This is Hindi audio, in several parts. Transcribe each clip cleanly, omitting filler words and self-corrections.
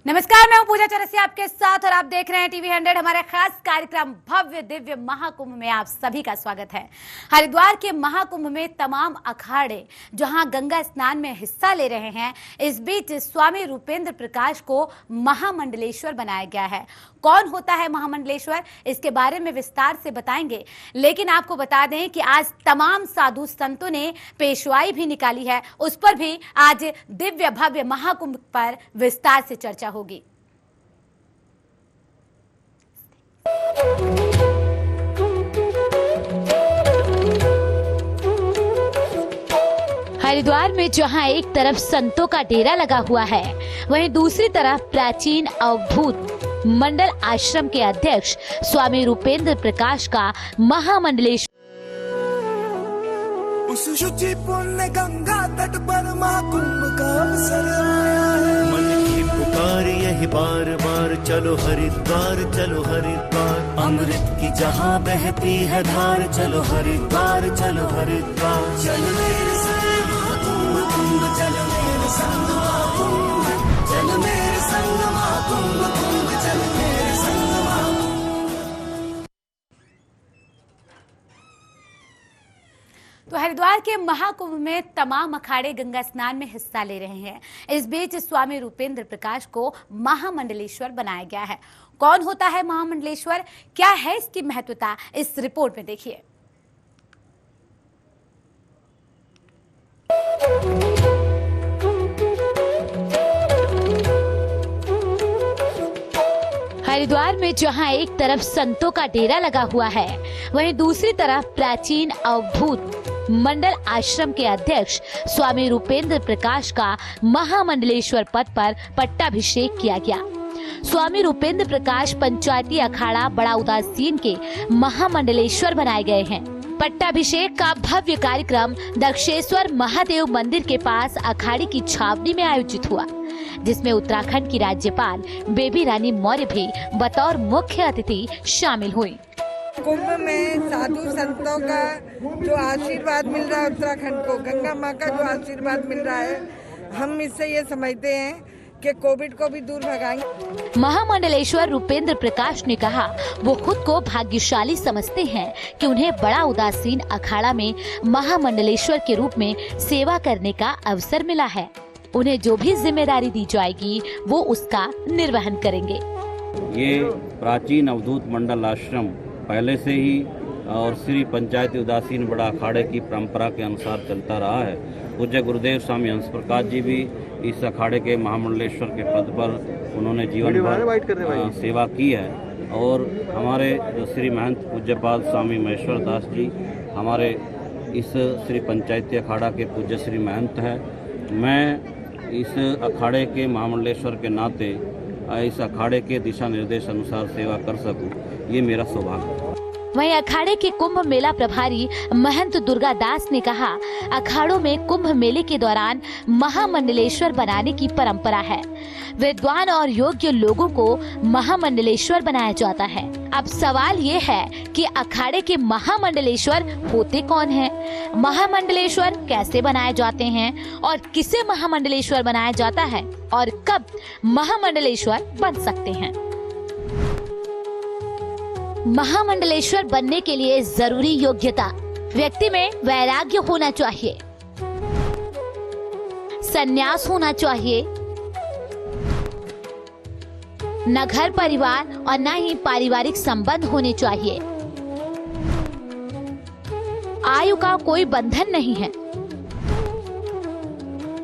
नमस्कार, मैं हूं पूजा चौरसिया आपके साथ और आप देख रहे हैं टीवी 100। हमारा खास कार्यक्रम भव्य दिव्य महाकुंभ में आप सभी का स्वागत है। हरिद्वार के महाकुंभ में तमाम अखाड़े जहां गंगा स्नान में हिस्सा ले रहे हैं, इस बीच स्वामी रूपेंद्र प्रकाश को महामंडलेश्वर बनाया गया है। कौन होता है महामंडलेश्वर, इसके बारे में विस्तार से बताएंगे, लेकिन आपको बता दें कि आज तमाम साधु संतों ने पेशवाई भी निकाली है, उस पर भी आज दिव्य भव्य महाकुंभ पर विस्तार से चर्चा होगी। हरिद्वार में जहां एक तरफ संतों का डेरा लगा हुआ है, वहीं दूसरी तरफ प्राचीन अवधूत मंडल आश्रम के अध्यक्ष स्वामी रूपेंद्र प्रकाश का महामंडलेश्वर उस शुचि पुण्य गंगा तट पर महाकुंभ का अवसर आया है। मन की पुकार यही बार बार, चलो हरिद्वार चलो हरिद्वार, अमृत की जहाँ बहती है धार, चलो हरिद्वार चलो हरिद्वार। चल मेरे संग महाकुंभ कुंभ, चल मेरे संग महाकुंभ, चल मेरे संग महाकुंभ कुंभ, चल मेरे संग महाकुंभ। तो हरिद्वार के महाकुंभ में तमाम अखाड़े गंगा स्नान में हिस्सा ले रहे हैं। इस बीच स्वामी रूपेंद्र प्रकाश को महामंडलेश्वर बनाया गया है। कौन होता है महामंडलेश्वर, क्या है इसकी महत्वता, इस रिपोर्ट में देखिए। हरिद्वार में जहां एक तरफ संतों का डेरा लगा हुआ है, वहीं दूसरी तरफ प्राचीन अवधूत मंडल आश्रम के अध्यक्ष स्वामी रूपेंद्र प्रकाश का महामंडलेश्वर पद पर पट्टाभिषेक किया गया। स्वामी रूपेंद्र प्रकाश पंचायती अखाड़ा बड़ा उदासीन के महामंडलेश्वर बनाए गए हैं। पट्टाभिषेक का भव्य कार्यक्रम दक्षेश्वर महादेव मंदिर के पास अखाड़े की छावनी में आयोजित हुआ, जिसमें उत्तराखंड की राज्यपाल बेबी रानी मौर्य भी बतौर मुख्य अतिथि शामिल हुई। कुंभ में साधु संतों का जो आशीर्वाद मिल रहा है, उत्तराखंड को गंगा माँ का जो आशीर्वाद मिल रहा है, हम इससे ये समझते हैं कि कोविड को भी दूर भगाएंगे। महामंडलेश्वर रूपेंद्र प्रकाश ने कहा वो खुद को भाग्यशाली समझते हैं कि उन्हें बड़ा उदासीन अखाड़ा में महामंडलेश्वर के रूप में सेवा करने का अवसर मिला है। उन्हें जो भी जिम्मेदारी दी जाएगी वो उसका निर्वहन करेंगे। ये प्राचीन अवधूत मंडल आश्रम पहले से ही और श्री पंचायती उदासीन बड़ा अखाड़े की परंपरा के अनुसार चलता रहा है। पूज्य गुरुदेव स्वामी हंस प्रकाश जी भी इस अखाड़े के महामंडलेश्वर के पद पर उन्होंने जीवन भर सेवा की है। और हमारे जो श्री महंत पूज्यपाल स्वामी महेश्वर दास जी हमारे इस श्री पंचायती अखाड़ा के पूज्य श्री महंत है। मैं इस अखाड़े के महामंडलेश्वर के नाते इस अखाड़े के दिशा निर्देश अनुसार सेवा कर सकूं, ये मेरा सौभाग्य है। वहीं अखाड़े के कुंभ मेला प्रभारी महंत दुर्गा दास ने कहा, अखाड़ों में कुंभ मेले के दौरान महामंडलेश्वर बनाने की परंपरा है। विद्वान और योग्य लोगों को महामंडलेश्वर बनाया जाता है। अब सवाल ये है कि अखाड़े के महामंडलेश्वर होते कौन हैं? महामंडलेश्वर कैसे बनाए जाते हैं और किसे महामंडलेश्वर बनाया जाता है और कब महामंडलेश्वर बन सकते हैं? महामंडलेश्वर बनने के लिए जरूरी योग्यता: व्यक्ति में वैराग्य होना चाहिए, संन्यास होना चाहिए, न घर परिवार और न ही पारिवारिक संबंध होने चाहिए, आयु का कोई बंधन नहीं है,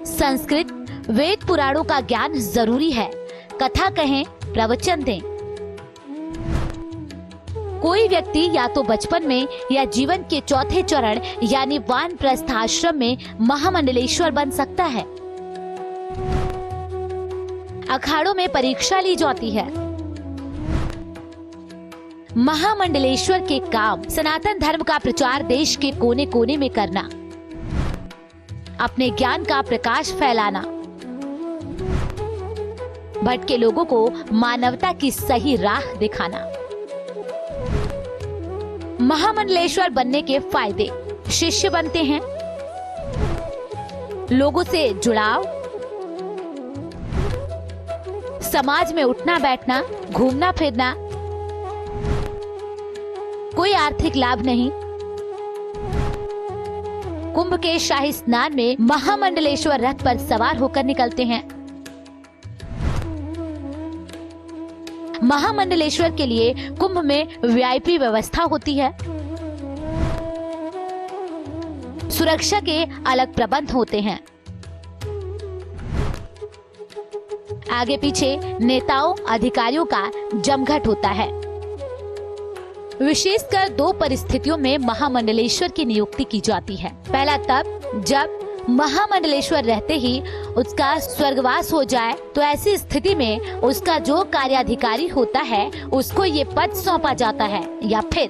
संस्कृत वेद पुराणों का ज्ञान जरूरी है, कथा कहें, प्रवचन दें। कोई व्यक्ति या तो बचपन में या जीवन के चौथे चरण यानी वानप्रस्थ आश्रम में महामंडलेश्वर बन सकता है। अखाड़ों में परीक्षा ली जाती है। महामंडलेश्वर के काम: सनातन धर्म का प्रचार देश के कोने कोने में करना, अपने ज्ञान का प्रकाश फैलाना, भटके लोगों को मानवता की सही राह दिखाना। महामंडलेश्वर बनने के फायदे: शिष्य बनते हैं, लोगों से जुड़ाव, समाज में उठना बैठना, घूमना फिरना, कोई आर्थिक लाभ नहीं। कुंभ के शाही स्नान में महामंडलेश्वर रथ पर सवार होकर निकलते हैं। महामंडलेश्वर के लिए कुंभ में वीआईपी व्यवस्था होती है। सुरक्षा के अलग प्रबंध होते हैं। आगे पीछे नेताओं अधिकारियों का जमघट होता है। विशेषकर 2 परिस्थितियों में महामंडलेश्वर की नियुक्ति की जाती है। पहला तब जब महामंडलेश्वर रहते ही उसका स्वर्गवास हो जाए, तो ऐसी स्थिति में उसका जो कार्याधिकारी होता है उसको ये पद सौंपा जाता है। या फिर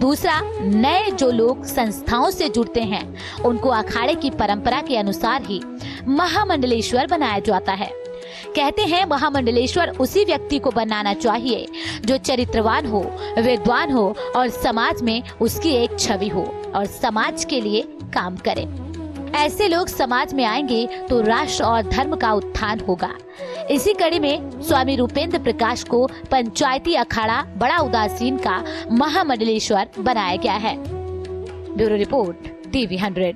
दूसरा, नए जो लोग संस्थाओं से जुड़ते हैं उनको अखाड़े की परंपरा के अनुसार ही महामंडलेश्वर बनाया जाता है। कहते हैं महामंडलेश्वर उसी व्यक्ति को बनाना चाहिए जो चरित्रवान हो, विद्वान हो और समाज में उसकी एक छवि हो और समाज के लिए काम करे। ऐसे लोग समाज में आएंगे तो राष्ट्र और धर्म का उत्थान होगा। इसी कड़ी में स्वामी रूपेंद्र प्रकाश को पंचायती अखाड़ा बड़ा उदासीन का महामंडलेश्वर बनाया गया है। Bureau report, TV 100।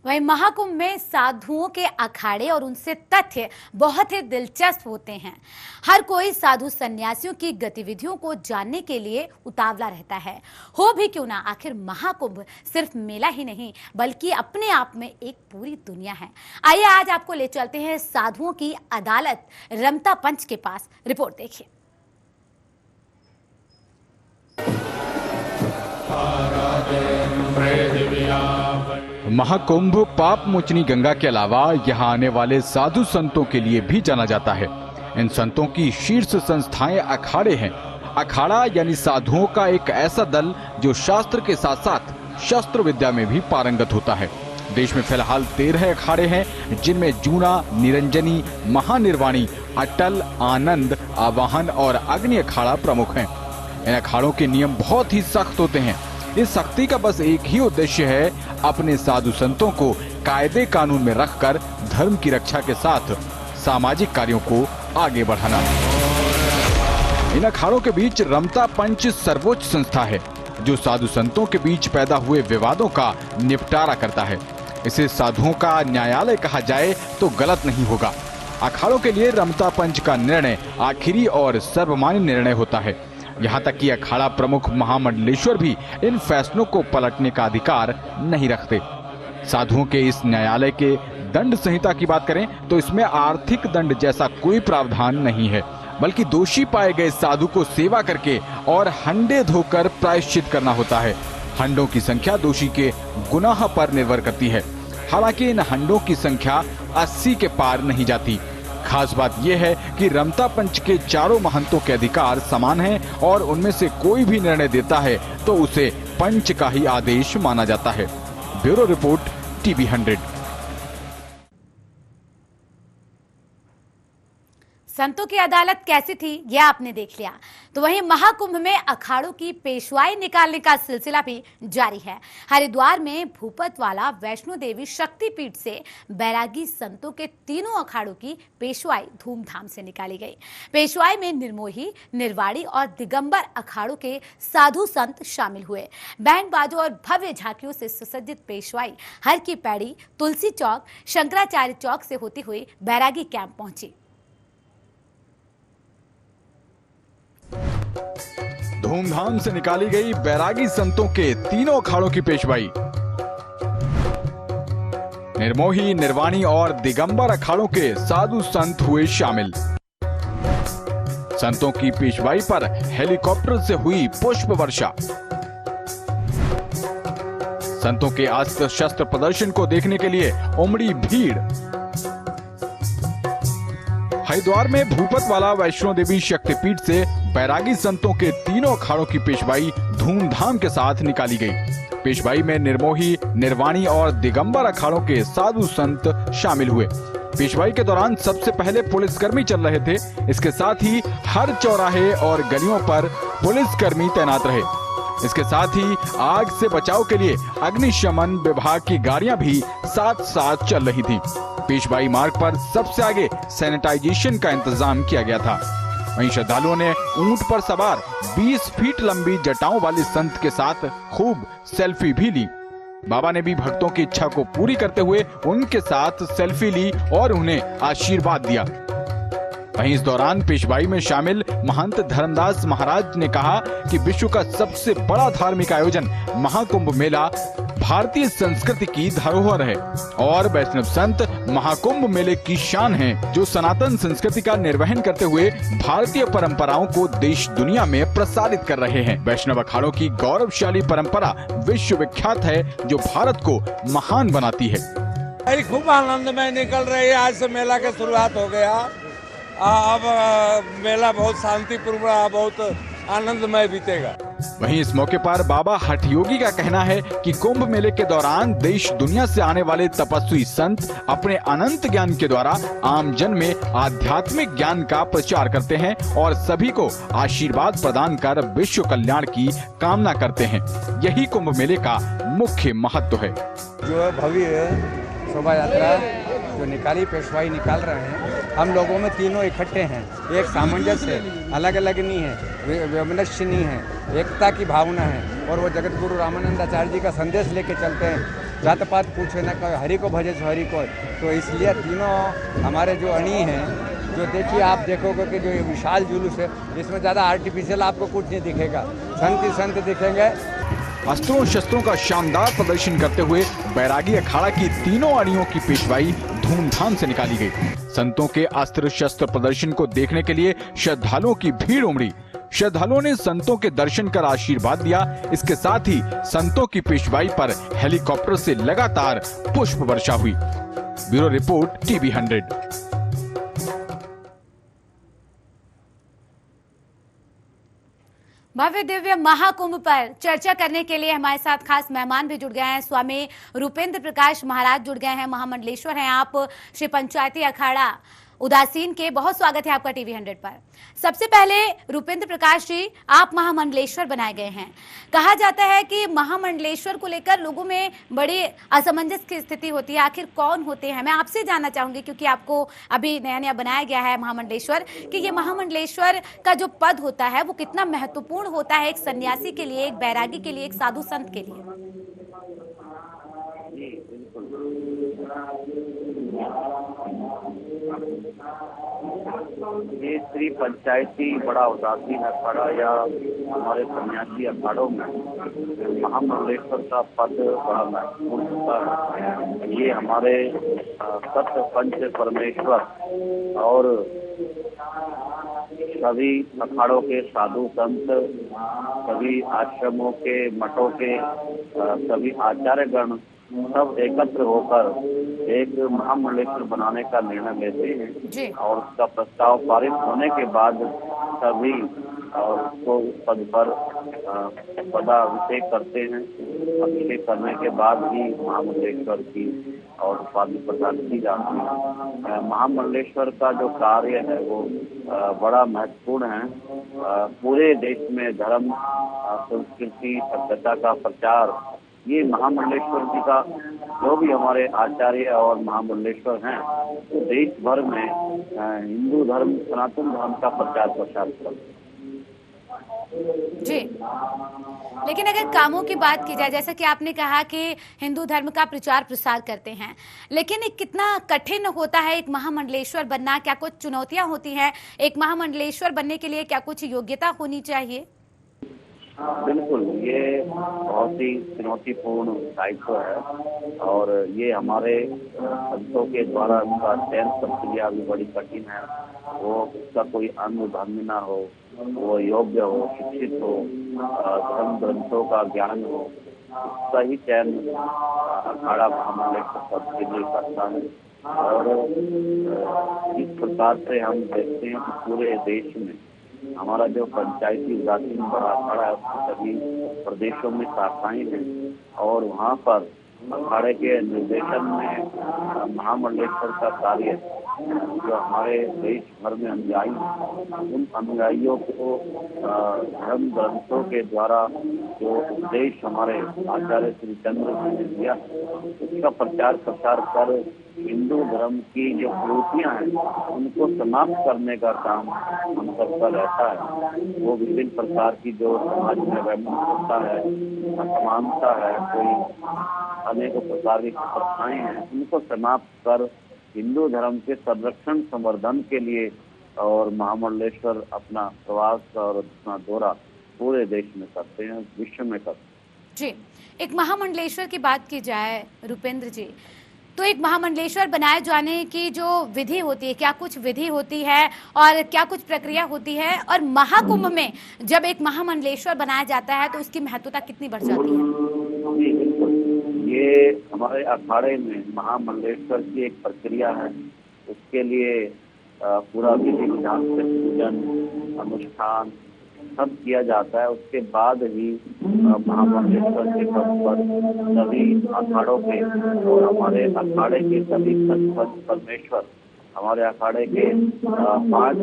वहीं महाकुंभ में साधुओं के अखाड़े और उनसे तथ्य बहुत ही दिलचस्प होते हैं। हर कोई साधु सन्यासियों की गतिविधियों को जानने के लिए उतावला रहता है। हो भी क्यों ना, आखिर महाकुंभ सिर्फ मेला ही नहीं बल्कि अपने आप में एक पूरी दुनिया है। आइए आज आपको ले चलते हैं साधुओं की अदालत रमता पंच के पास। रिपोर्ट देखिए। महाकुंभ पाप मोचनी गंगा के अलावा यहाँ आने वाले साधु संतों के लिए भी जाना जाता है। इन संतों की शीर्ष संस्थाएं अखाड़े हैं। अखाड़ा यानी साधुओं का एक ऐसा दल जो शास्त्र के साथ साथ शस्त्र विद्या में भी पारंगत होता है। देश में फिलहाल 13 अखाड़े हैं, जिनमें जूना, निरंजनी, महानिर्वाणी, अटल, आनंद, आवाहन और अग्नि अखाड़ा प्रमुख हैं। इन अखाड़ों के नियम बहुत ही सख्त होते हैं। इस सख्ती का बस एक ही उद्देश्य है, अपने साधु संतों को कायदे कानून में रखकर धर्म की रक्षा के साथ सामाजिक कार्यों को आगे बढ़ाना। इन अखाड़ों के बीच रमता पंच सर्वोच्च संस्था है जो साधु संतों के बीच पैदा हुए विवादों का निपटारा करता है। इसे साधुओं का न्यायालय कहा जाए तो गलत नहीं होगा। अखाड़ों के लिए रमता पंच का निर्णय आखिरी और सर्वमान्य निर्णय होता है। यहाँ तक कि अखाड़ा प्रमुख महामंडलेश्वर भी इन फैसलों को पलटने का अधिकार नहीं रखते। साधुओं के इस न्यायालय के दंड संहिता की बात करें तो इसमें आर्थिक दंड जैसा कोई प्रावधान नहीं है, बल्कि दोषी पाए गए साधु को सेवा करके और हंडे धोकर प्रायश्चित करना होता है। हंडों की संख्या दोषी के गुनाह पर निर्भर करती है। हालांकि इन हंडों की संख्या 80 के पार नहीं जाती। खास बात यह है कि रमता पंच के चारों महंतों के अधिकार समान हैं और उनमें से कोई भी निर्णय देता है तो उसे पंच का ही आदेश माना जाता है। Bureau report, TV 100। संतों की अदालत कैसी थी यह आपने देख लिया, तो वहीं महाकुंभ में अखाड़ों की पेशवाई निकालने का सिलसिला भी जारी है। हरिद्वार में भूपतवाला वैष्णो देवी शक्तिपीठ से बैरागी संतों के तीनों अखाड़ों की पेशवाई धूमधाम से निकाली गई। पेशवाई में निर्मोही, निर्वाणी और दिगंबर अखाड़ों के साधु संत शामिल हुए। बैंड बाजों और भव्य झांकियों से सुसज्जित पेशवाई हर की पैड़ी, तुलसी चौक, शंकराचार्य चौक से होती हुई बैरागी कैंप पहुंची। धूमधाम से निकाली गई बैरागी संतों के तीनों अखाड़ों की पेशवाई। निर्मोही, निर्वाणी और दिगंबर अखाड़ों के साधु संत हुए शामिल। संतों की पेशवाई पर हेलीकॉप्टर से हुई पुष्प वर्षा। संतों के अस्त्र शस्त्र प्रदर्शन को देखने के लिए उमड़ी भीड़। हरिद्वार में भूपतवाला वैष्णो देवी शक्तिपीठ से बैरागी संतों के तीनों अखाड़ों की पेशवाई धूमधाम के साथ निकाली गई। पेशवाई में निर्मोही, निर्वाणी और दिगंबर अखाड़ों के साधु संत शामिल हुए। पेशवाई के दौरान सबसे पहले पुलिसकर्मी चल रहे थे। इसके साथ ही हर चौराहे और गलियों पर पुलिसकर्मी तैनात रहे। इसके साथ ही आग से बचाव के लिए अग्निशमन विभाग की गाड़ियां भी साथ साथ चल रही थीं। पेशवाई मार्ग पर सबसे आगे सैनिटाइजेशन का इंतजाम किया गया था। वहीं श्रद्धालुओं ने ऊंट पर सवार 20 फीट लंबी जटाओं वाले संत के साथ खूब सेल्फी भी ली। बाबा ने भी भक्तों की इच्छा को पूरी करते हुए उनके साथ सेल्फी ली और उन्हें आशीर्वाद दिया। वहीं इस दौरान पेशवाई में शामिल महंत धर्मदास महाराज ने कहा कि विश्व का सबसे बड़ा धार्मिक आयोजन महाकुंभ मेला भारतीय संस्कृति की धरोहर है और वैष्णव संत महाकुंभ मेले की शान है, जो सनातन संस्कृति का निर्वहन करते हुए भारतीय परंपराओं को देश दुनिया में प्रसारित कर रहे हैं। वैष्णव अखाड़ों की गौरवशाली परंपरा विश्व विख्यात है, जो भारत को महान बनाती है। खूब आनंद में निकल रही है। आज से मेला की शुरुआत हो गया। अब मेला बहुत शांतिपूर्ण रहा, बहुत आनंदमय बीतेगा। वहीं इस मौके पर बाबा हठयोगी का कहना है कि कुंभ मेले के दौरान देश दुनिया से आने वाले तपस्वी संत अपने अनंत ज्ञान के द्वारा आम जन में आध्यात्मिक ज्ञान का प्रचार करते हैं और सभी को आशीर्वाद प्रदान कर विश्व कल्याण की कामना करते हैं। यही कुंभ मेले का मुख्य महत्व है। जो भव्य शोभा यात्रा जो निकाली, पेशवाई निकाल रहे हैं, हम लोगों में तीनों इकट्ठे हैं। एक सामंजस्य है, अलग अलग नहीं है, वैमनस्य नहीं है, एकता की भावना है। और वो जगत गुरु रामानंद आचार्य जी का संदेश लेके चलते हैं, जात पात पूछे न कोई, हरि को भजे सो हरि को। तो इसलिए तीनों हमारे जो अणी हैं, जो देखिए आप देखोगे कि जो ये विशाल जुलूस है, इसमें ज़्यादा आर्टिफिशियल आपको कुछ नहीं दिखेगा, संत ही संत दिखेंगे। अस्त्रों शस्त्रों का शानदार प्रदर्शन करते हुए बैरागी अखाड़ा की तीनों अड़ियों की पेशवाई धूमधाम से निकाली गई। संतों के अस्त्र शस्त्र प्रदर्शन को देखने के लिए श्रद्धालुओं की भीड़ उमड़ी। श्रद्धालुओं ने संतों के दर्शन कर आशीर्वाद दिया। इसके साथ ही संतों की पेशवाई पर हेलीकॉप्टर से लगातार पुष्प वर्षा हुई। Bureau report TV 100। भव्य दिव्य महाकुंभ पर चर्चा करने के लिए हमारे साथ खास मेहमान भी जुड़ गए हैं। स्वामी रूपेंद्र प्रकाश महाराज जुड़ गए हैं, महामंडलेश्वर हैं आप, श्री पंचायती अखाड़ा उदासीन के। बहुत स्वागत है आपका टीवी 100 पर। सबसे पहले रूपेंद्र प्रकाश जी, आप महामंडलेश्वर बनाए गए हैं। कहा जाता है कि महामंडलेश्वर को लेकर लोगों में बड़ी असमंजस की स्थिति होती है, आखिर कौन होते हैं? मैं आपसे जानना चाहूंगी, क्योंकि आपको अभी नया नया बनाया गया है महामंडलेश्वर, कि ये महामंडलेश्वर का जो पद होता है वो कितना महत्वपूर्ण होता है एक सन्यासी के लिए, एक बैरागी के लिए, एक साधु संत के लिए। ये श्री पंचायती बड़ा उदासीन अखाड़ा या हमारे सन्यासी अखाड़ों में महामंडलेश्वर का पद बड़ा महत्वपूर्ण होता है। ये हमारे सत्य पंच परमेश्वर और सभी अखाड़ों के साधु संत, सभी आश्रमों के, मठों के सभी आचार्यगण सब एकत्र होकर एक महामंडलेश्वर बनाने का निर्णय लेते हैं और उसका प्रस्ताव पारित होने के बाद सभी और उसको पद पर पदाभिषेक करते हैं। अभिषेक करने के बाद ही महामंडलेश्वर की और उपाधि प्रदान की जाती है। महामंडलेश्वर का जो कार्य है वो बड़ा महत्वपूर्ण है। पूरे देश में धर्म, संस्कृति, सभ्यता का प्रचार ये महामंडलेश्वर जी का, जो भी हमारे आचार्य और महामंडलेश्वर हैं, तो देश भर में हिंदू धर्म, सनातन धर्म का प्रचार प्रसार करते हैं। जी, लेकिन अगर कामों की बात की जाए, जैसा कि आपने कहा कि हिंदू धर्म का प्रचार प्रसार करते हैं, लेकिन कितना कठिन होता है एक महामंडलेश्वर बनना? क्या कुछ चुनौतियां होती हैं? एक महामंडलेश्वर बनने के लिए क्या कुछ योग्यता होनी चाहिए? बिल्कुल, ये बहुत ही चुनौतीपूर्ण दायित्व है और ये हमारे संतों के द्वारा उसका चयन प्रक्रिया भी बड़ी कठिन है। वो उसका कोई अनुधर्मी ना हो, वो योग्य हो, शिक्षित हो, धर्म ग्रंथों का ज्ञान हो, उसका ही चयन अखाड़ा महामंडलेश्वर पद के लिए करता है। और इस प्रकार से हम देखते हैं कि पूरे देश में हमारा जो पंचायती उदासीन बड़ा अखाड़ा है, उसके सभी प्रदेशों में शाखाएं हैं और वहाँ पर अखाड़े के निर्देशन में महामंडलेश्वर का कार्य जो हमारे देश भर में अनुयायी हैं, उन अनुयायियों को धर्म ग्रंथों के द्वारा जो उपदेश हमारे आचार्य श्री चंद्र जी ने दिया उसका प्रचार प्रसार कर हिंदू धर्म की जो कुरीतियां हैं उनको समाप्त करने का काम हम सबका रहता है। वो विभिन्न प्रकार की जो समाज में वैमनस्यता है, असमानता है, कोई अनेकों प्रकार की प्रथाएं हैं, उनको समाप्त कर हिंदू धर्म के संरक्षण संवर्धन के लिए और महामंडलेश्वर अपना प्रवास और अपना दौरा पूरे देश में करते हैं, विश्व में करते हैं। जी, एक महामंडलेश्वर की बात की जाए रुपेंद्र जी, तो एक महामंडलेश्वर बनाए जाने की जो विधि होती है, क्या कुछ विधि होती है और क्या कुछ प्रक्रिया होती है, और महाकुंभ में जब एक महामंडलेश्वर बनाया जाता है तो उसकी महत्वता कितनी बढ़ जाती है? जी बिल्कुल, ये हमारे अखाड़े में महामंडलेश्वर की एक प्रक्रिया है। उसके लिए पूरा विधि विधान से पूजन अनुष्ठान सब किया जाता है। उसके बाद ही महामंडलेश्वर के पद पर सभी अखाड़ों के और हमारे अखाड़े के सभी सच परमेश्वर, हमारे अखाड़े के 5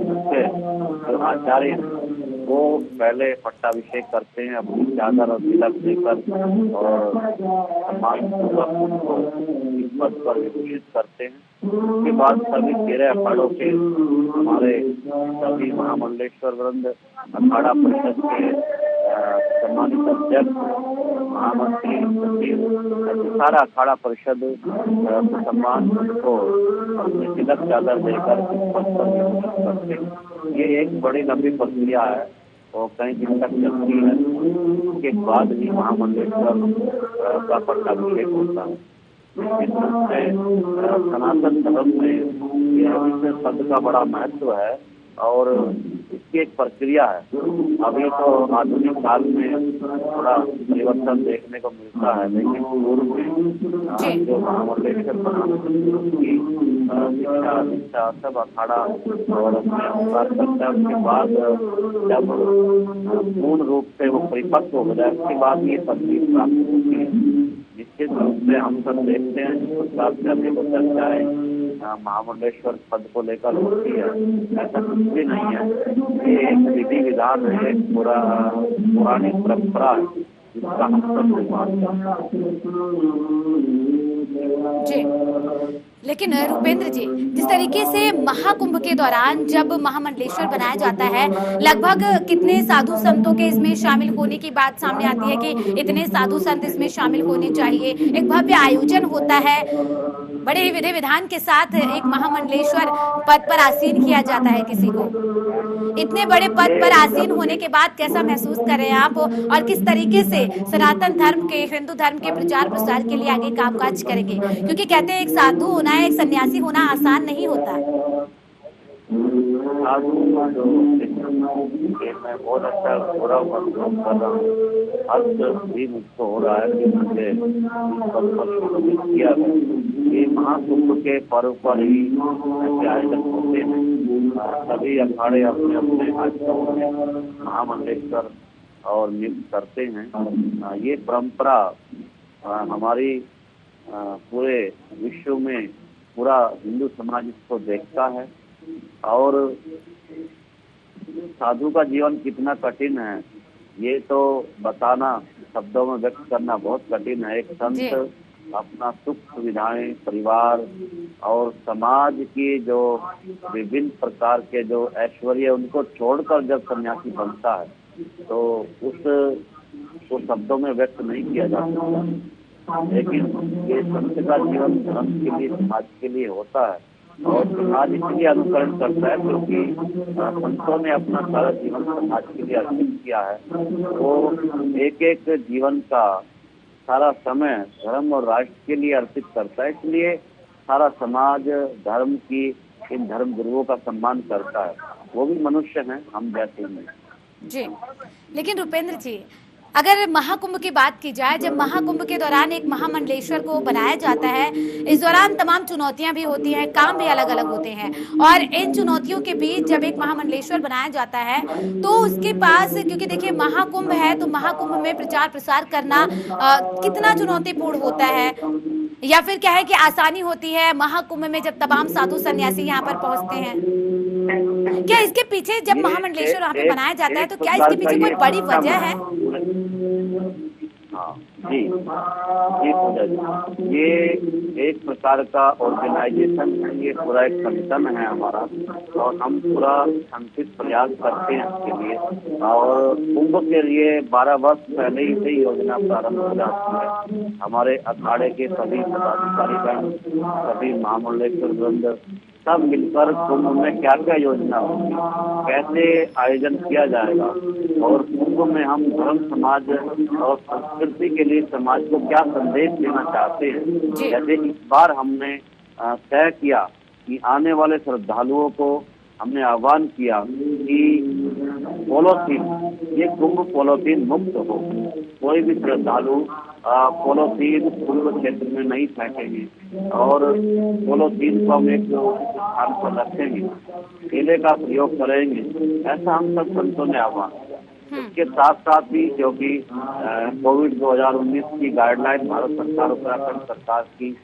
मुख्य जो आचार्य वो पहले पट्टाभिषेक करते हैं, अपनी चादर और तिलक देकर और सम्मानपूर्वक उनको इस पद पर विभूषित करते हैं। उसके बाद सभी 13 अखाड़ों के हमारे सभी महामंडलेश्वर वृंद, अखाड़ा परिषद के सम्मानित अध्यक्ष, महामंत्री, सचिव, सारा अखाड़ा परिषद सम्मान को अपने तिलक चादर देकर इस पद पर विभूषित करते हैं। ये एक बड़ी लंबी प्रक्रिया है और कई दिन तक चलती है। उसके बाद ही महामंडलेश्वर का पट्टाभिषेक होता है। निश्चित रूप से सनातन धर्म में यह पद का बड़ा महत्व है और इसकी एक प्रक्रिया है। अभी तो आधुनिक काल में थोड़ा परिवर्तन देखने को मिलता है, लेकिन पूर्व में जो महामंडलेश्वर बनाने की शिक्षा दीक्षा सब अखाड़ा और अपने अनुसार करता है। उसके बाद जब पूर्ण रूप से वो परिपक्व हो जाए उसके बाद ये पदवी प्राप्त होती है। निश्चित रूप से हम सब देखते हैं जिस प्रकार से अनेकों चर्चाएं महामंडलेश्वर पद को लेकर होती है, ऐसा कुछ भी नहीं है। ये एक विधि विधान है, एक पुरानी परंपरा है जिसका हम सब निर्माण करते हैं। लेकिन रुपेंद्र जी, जिस तरीके से महाकुंभ के दौरान जब महामंडलेश्वर बनाया जाता है, लगभग कितने साधु संतों के इसमें शामिल होने की बात सामने आती है कि इतने साधु संत इसमें शामिल होने चाहिए। एक भव्य आयोजन होता है, बड़े ही विधि विधान के साथ एक महामंडलेश्वर पद पर आसीन किया जाता है किसी को। इतने बड़े पद पर आसीन होने के बाद कैसा महसूस कर रहे हैं आप, और किस तरीके से सनातन धर्म के, हिंदू धर्म के प्रचार प्रसार के लिए आगे कामकाज करेंगे? क्योंकि कहते हैं एक साधु होना, एक सन्यासी होना आसान नहीं होता है। मैं बहुत अच्छा पूरा महसूस कर रहा हूँ। आज भी मुझको हो रहा है कि मुझे किया ये महाकुंभ के पर्व पर ही ऐसे आयोजन होते हैं। सभी अखाड़े अपने अपने आश्रमों में महामंडलेश्वर और नियुक्त करते हैं। ये परंपरा हमारी पूरे विश्व में पूरा हिंदू समाज इसको देखता है। और साधु का जीवन कितना कठिन है ये तो बताना, शब्दों में व्यक्त करना बहुत कठिन है। एक संत अपना सुख सुविधाएं, परिवार और समाज की जो विभिन्न प्रकार के जो ऐश्वर्य उनको छोड़कर जब सन्यासी बनता है तो उसको शब्दों में व्यक्त नहीं किया जा सकता। लेकिन ये संत का जीवन धर्म के लिए, समाज के लिए होता है और समाज इसलिए अनुकरण करता है क्योंकि संतों ने अपना सारा जीवन समाज के लिए अर्पित किया है। वो एक एक जीवन का सारा समय धर्म और राष्ट्र के लिए अर्पित करता है, इसलिए सारा समाज धर्म की इन धर्म गुरुओं का सम्मान करता है। वो भी मनुष्य हैं, हम जैसे ही। जी, लेकिन रुपेंद्र जी, अगर महाकुंभ की बात की जाए, जब महाकुंभ के दौरान एक महामंडलेश्वर को बनाया जाता है, इस दौरान तमाम चुनौतियां भी होती हैं, काम भी अलग अलग होते हैं, और इन चुनौतियों के बीच जब एक महामंडलेश्वर बनाया जाता है तो उसके पास, क्योंकि देखिए महाकुंभ है तो महाकुंभ में प्रचार प्रसार करना कितना चुनौतीपूर्ण होता है, या फिर क्या है कि आसानी होती है महाकुंभ में जब तमाम साधु सन्यासी यहाँ पर पहुंचते हैं? क्या इसके पीछे जब महामंडलेश्वर वहाँ पे बनाया जाता है तो क्या इसके पीछे कोई बड़ी वजह है? हाँ जी जी पूजा जी, ये एक प्रकार का ऑर्गेनाइजेशन है, ये पूरा एक संगठन है हमारा और हम पूरा संचित प्रयास करते हैं इसके लिए। और कुंभ के लिए 12 वर्ष पहले ही से योजना प्रारंभ हो जाती है। हमारे अखाड़े के सभी पदाधिकारीगण, सभी महामंडलेश्वर वृंद सब मिलकर कुंभ में क्या क्या योजना होगी, कैसे आयोजन किया जाएगा और कुंभ में हम धर्म समाज और संस्कृति के लिए समाज को क्या संदेश देना चाहते हैं। जैसे इस बार हमने तय किया कि आने वाले श्रद्धालुओं को हमने आह्वान किया कि पॉलीथीन, ये कुंभ पॉलीथीन मुक्त हो। कोई भी श्रद्धालु पॉलीथीन कुंभ क्षेत्र में नहीं फेंकेंगे और पॉलीथीन को हम एक स्थान पर रखेंगे, केले का प्रयोग करेंगे, ऐसा हम सब संतों ने आह्वान किया। इसके साथ साथ ही क्योंकि कोविड 2019 की गाइडलाइन भारत सरकार, उत्तराखंड सरकार की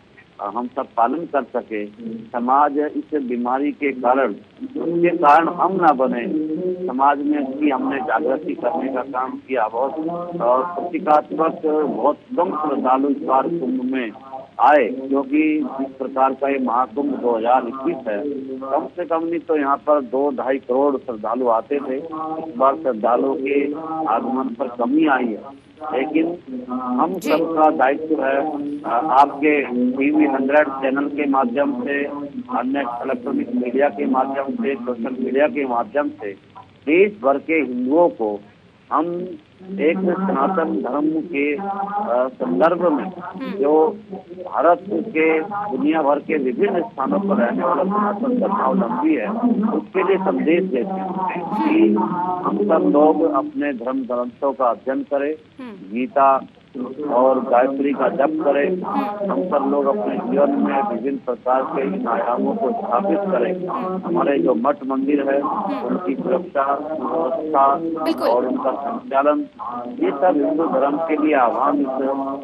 हम सब पालन कर सके, समाज इस बीमारी के कारण, उसके कारण हम ना बने, समाज में इसकी हमने जागृति करने का काम किया। बहुत और प्रतीकात्मक बहुत कम श्रद्धालु इस बार कुंभ में आए, क्योंकि इस प्रकार का ये महाकुंभ 2021 है, कम से कम नहीं तो यहाँ पर 2-2.5 करोड़ श्रद्धालु आते थे। इस बार श्रद्धालुओं के आगमन पर कमी आई है, लेकिन हम सबका दायित्व है आपके टीवी 100 चैनल के माध्यम से, अन्य इलेक्ट्रॉनिक मीडिया के माध्यम से, सोशल मीडिया के माध्यम से देश भर के हिंदुओं को हम एक सनातन धर्म के संदर्भ में जो भारत के दुनिया भर के विभिन्न स्थानों पर रहने वाला सनातन धर्मावलंबी है, उसके लिए संदेश देते हैं कि हम सब लोग अपने धर्म ग्रंथों का अध्ययन करें, गीता और गायत्री का जप करें। हम सब लोग अपने जीवन में विभिन्न प्रकार के इन आयामों को स्थापित करें। हमारे जो मठ मंदिर है उनकी सुरक्षा, व्यवस्था और उनका संचालन, ये सब हिंदू धर्म के लिए आह्वान इस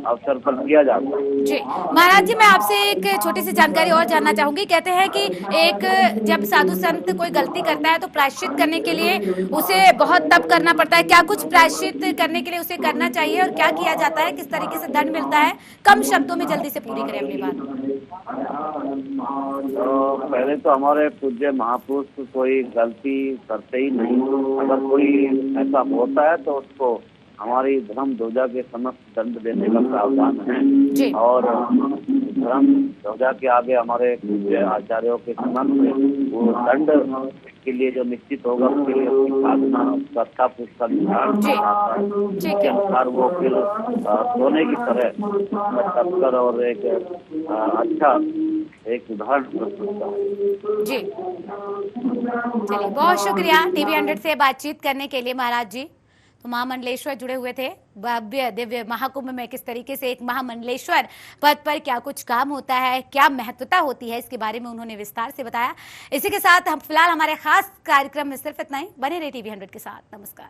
अवसर पर किया जाता है। जी महाराज जी, मैं आपसे एक छोटी सी जानकारी और जानना चाहूंगी। कहते हैं कि एक जब साधु संत कोई गलती करता है तो प्रायश्चित करने के लिए उसे बहुत तप करना पड़ता है। क्या कुछ प्रायश्चित करने के लिए उसे करना चाहिए और क्या किया जाता है, किस तरीके से दंड मिलता है? कम शब्दों में जल्दी से पूरी करें अपनी बात। तो पहले तो हमारे पूज्य महापुरुष कोई गलती करते ही नहीं, अगर कोई ऐसा होता है तो उसको हमारी धर्म ध्वजा के समस्त दंड देने का प्रावधान है। और धर्म ध्वजा के आगे हमारे पूज्य आचार्यों के समक्ष वो दंड के लिए जो निश्चित होगा उसके लिए उसकी साधना, उसका तप, उसका निर्धारण के अनुसार वो फिर सोने की तरह तप कर और एक अच्छा एक उदाहरण प्रस्तुत है। जी चलिए, बहुत शुक्रिया टीवी 100 से बातचीत करने के लिए महाराज जी। तो महामंडलेश्वर जुड़े हुए थे भव्य दिव्य महाकुंभ में, किस तरीके से एक महामंडलेश्वर पद पर क्या कुछ काम होता है, क्या महत्वता होती है, इसके बारे में उन्होंने विस्तार से बताया। इसी के साथ हम फिलहाल हमारे खास कार्यक्रम में सिर्फ इतना ही। बने रहे टीवी 100 के साथ। नमस्कार।